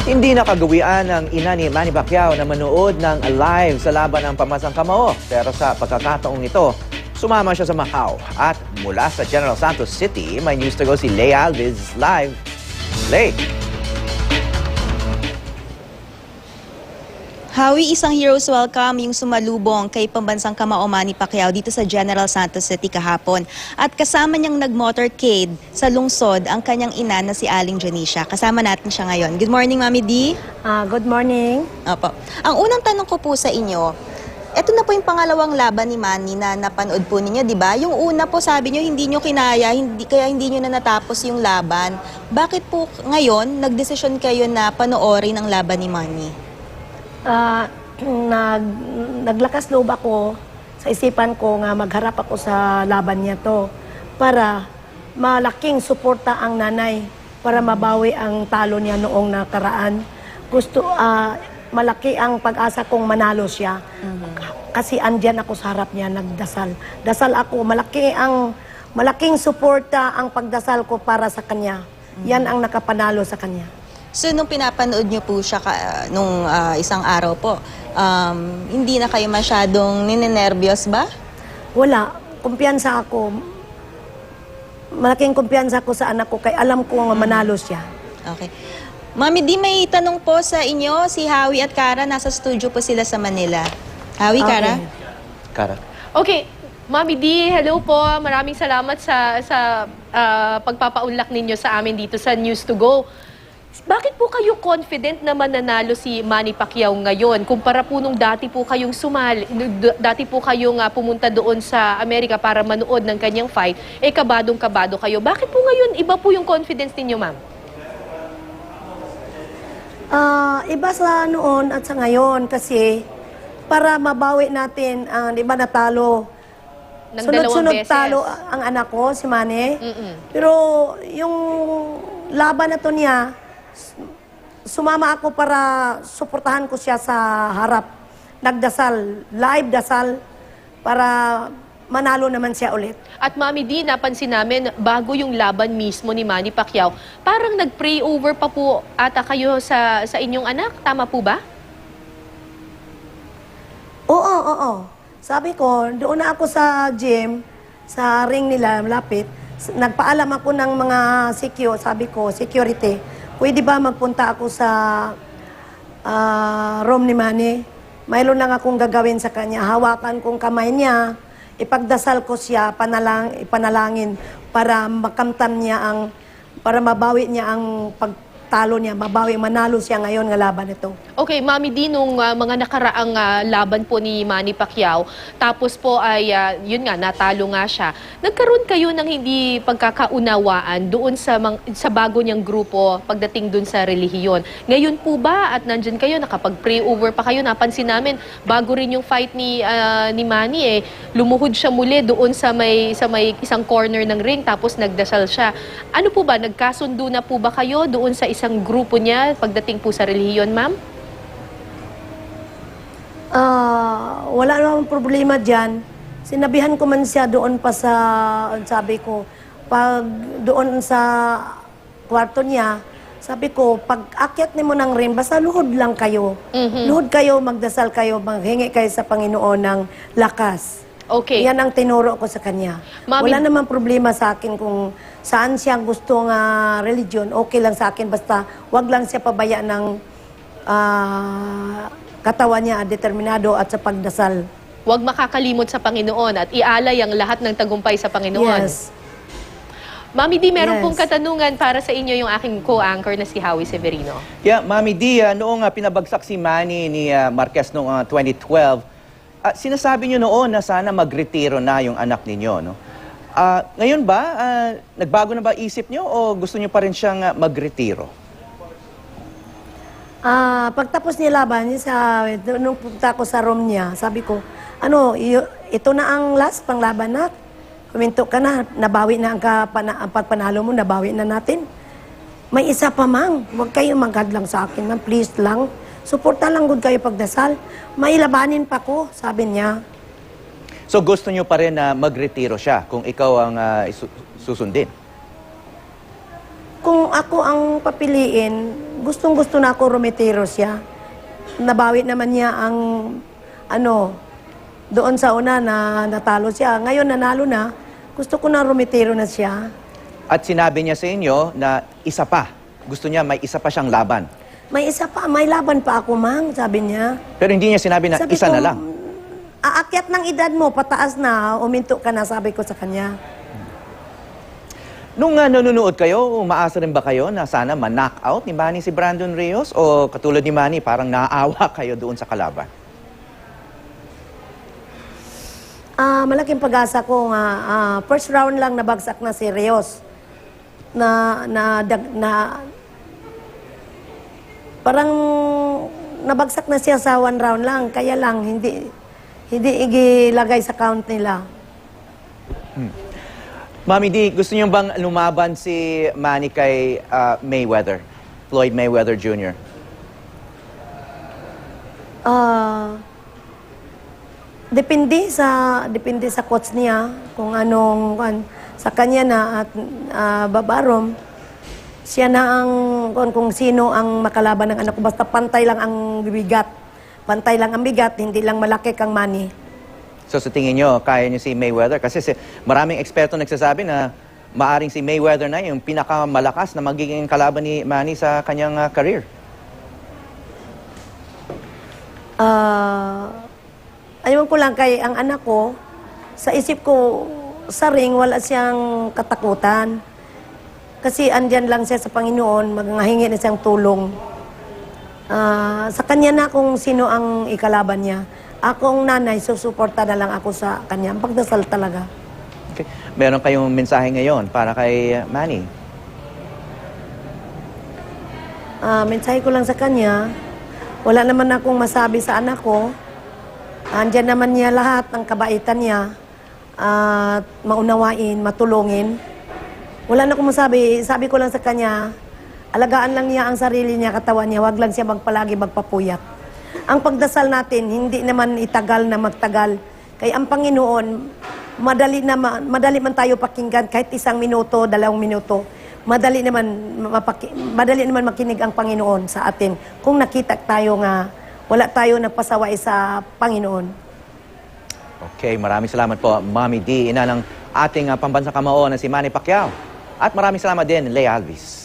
Hindi nakagawian ng ina ni Manny Pacquiao na manood ng live sa laban ng Pambansang Kamao. Pero sa pagkakataong ito, sumama siya sa Macau. At mula sa General Santos City, may news to go si Lea Alves live. Lea. Howie, isang hero's welcome yung sumalubong kay Pambansang Kamao Manny Pacquiao dito sa General Santos City kahapon. At kasama niyang nag-motorcade sa lungsod ang kanyang ina na si Aling Janicia. Kasama natin siya ngayon. Good morning, Mami D. Good morning. Opo. Ang unang tanong ko po sa inyo, eto na po yung pangalawang laban ni Manny na napanood po ninyo, di ba? Yung una po sabi niyo hindi niyo kinaya, kaya hindi niyo na natapos yung laban. Bakit po ngayon nagdesisyon kayo na panoorin ang laban ni Manny? Naglakas loob ako sa isipan ko nga magharap ako sa laban niya to para malaking suporta ang nanay para mabawi ang talo niya noong nakaraan. Malaki ang pag-asa kong manalo siya. Kasi andyan ako sa harap niya, nagdasal. Dasal ako, malaking suporta ang pagdasal ko para sa kanya. Yan ang nakapanalo sa kanya. So, nung pinapanood niyo po siya nung isang araw po, hindi na kayo masyadong ninenervyos ba? Wala. Kumpiyansa ako. Malaking kumpiyansa ko sa anak ko kaya alam ko nga manalo siya. Okay. Mami D, may tanong po sa inyo. Si Howie at Cara, nasa studio po sila sa Manila. Howie, Cara? Cara. Okay. Mami D, hello po. Maraming salamat sa pagpapaunlak ninyo sa amin dito sa News to Go. Bakit po kayo confident na mananalo si Manny Pacquiao ngayon? Kumpara po nung dati po kayong pumunta doon sa Amerika para manood ng kanyang fight, kabadong-kabado kayo. Bakit po ngayon iba po yung confidence ninyo, ma'am? Iba sa noon at sa ngayon kasi para mabawi natin ang di ba natalo. Sunod-sunod talo ang anak ko, si Manny. Pero yung laban na to niya, sumama ako para suportahan ko siya sa harap. Nagdasal, live dasal para manalo naman siya ulit. At Mami D, napansin namin, bago yung laban mismo ni Manny Pacquiao, parang nag-pray over pa po ata kayo sa inyong anak. Tama po ba? Oo. Sabi ko, doon na ako sa gym, sa ring nila, malapit. Nagpaalam ako ng mga sabi ko, security, pwede ba magpunta ako sa room ni Manny? Mayroon lang akong gagawin sa kanya. Hawakan kong kamay niya, ipagdasal ko siya, ipanalangin para makamtan niya para mabawi niya ang pagtalo niya, manalo siya ngayon ng laban ito. Okay, Mami D, nung mga nakaraang laban po ni Manny Pacquiao, tapos po ay, yun nga, natalo nga siya. Nagkaroon kayo ng hindi pagkakaunawaan doon sa bago niyang grupo pagdating doon sa relihiyon. Ngayon po ba, at nandyan kayo, nakapag-pray over pa kayo, napansin namin, bago rin yung fight ni Manny, lumuhod siya muli doon sa may isang corner ng ring, tapos nagdasal siya. Ano po ba, nagkasundo na po ba kayo doon sa isang grupo niya pagdating po sa relihiyon, ma'am? Wala namang problema dyan. Sinabihan ko man siya doon pa sabi ko, pag doon sa kwarto niya, sabi ko, pag akyat mo ng rin, basta luhod lang kayo. Luhod kayo, magdasal kayo, maghingi kayo sa Panginoon ng lakas. Okay. Yan ang tinuro ko sa kanya. Mami, wala namang problema sa akin kung saan siya gustong religion. Okay lang sa akin, basta wag lang siya pabaya ng katawan niya, determinado at sa pagdasal. Huwag makakalimot sa Panginoon at ialay ang lahat ng tagumpay sa Panginoon. Yes. Mami D, meron pong katanungan para sa inyo yung aking co-anchor na si Howie Severino. Yeah, Mami D, noong pinabagsak si Manny ni Marquez noong 2012, sinasabi niyo noon na sana magretiro na yung anak ninyo, no? Ngayon ba, nagbago na ba isip niyo o gusto niyo pa rin siyang magretiro? Pagtapos niya laban, nung punta ko sa room niya, sabi ko, ito na ang last pang laban na. Kuminto ka na, nabawi na ang pagpanalo mo, nabawi na natin. May isa pa mang, huwag kayo maghadlang sa akin, man, please lang. Suporta lang good kayo pagdasal. May labanin pa ko, sabi niya. So gusto niyo pa rin na magretiro siya kung ikaw ang susundin? Kung ako ang papiliin, gustong-gusto na ako rumitiro siya. Nabawi naman niya ang, doon sa una na natalo siya. Ngayon nanalo na, gusto ko na rumitiro na siya. At sinabi niya sa inyo na isa pa. Gusto niya may isa pa siyang laban. May isa pa, may laban pa ako, Mang, sabi niya. Pero hindi niya sinabi na Sabi isa ko, na lang. Aakyat ng edad mo, pataas na, uminto ka na, sabi ko sa kanya. Nung nanonood kayo, umaasa rin ba kayo na sana ma-knock out ni Manny si Brandon Rios? O katulad ni Manny, parang naaawa kayo doon sa kalaban? Malaking pag-asa ko nga, first round lang nabagsak na si Rios. Parang nabagsak na siya sa 1 round lang, kaya lang hindi igilagay sa count nila. Mami D, gusto niyo bang lumaban si Manny kay Mayweather? Floyd Mayweather Jr.? Depende sa coach niya kung sa kanya na at babarom. Siya na kung sino ang makalaban ng anak ko. Basta pantay lang ang bigat. Pantay lang ang bigat, hindi lang malaki kang Manny. So sa tingin niyo, kaya niyo si Mayweather? Kasi maraming eksperto nagsasabi na maaring si Mayweather na yung pinakamalakas na magiging kalaban ni Manny sa kanyang career. Ayun ko lang kay ang anak ko, sa isip ko, sa ring, wala siyang katakutan. Kasi andyan lang siya sa Panginoon, maghahingi na siyang tulong. Sa kanya na kung sino ang ikalaban niya. Akong nanay, susuporta na lang ako sa kanya. Ang pagdasal talaga. Okay. Meron kayong mensahe ngayon para kay Manny? Mensahe ko lang sa kanya, wala naman akong masabi sa anak ko. Andyan naman niya lahat ng kabaitan niya at maunawain, matulungin. Wala na akong masabi. Sabi ko lang sa kanya, alagaan lang niya ang sarili niya, katawan niya. Huwag lang siya palagi magpapuyat. Ang pagdasal natin, hindi naman itagal na magtagal. Kaya ang Panginoon, madali man tayo pakinggan kahit 1 minuto, 2 minuto. Madali naman makinig ang Panginoon sa atin. Kung nakita tayo nga, wala tayo nagpasaway sa Panginoon. Okay, maraming salamat po, Mami D, ina ng ating pambansang kamao na si Manny Pacquiao. At maraming salamat din, Leia Alvis.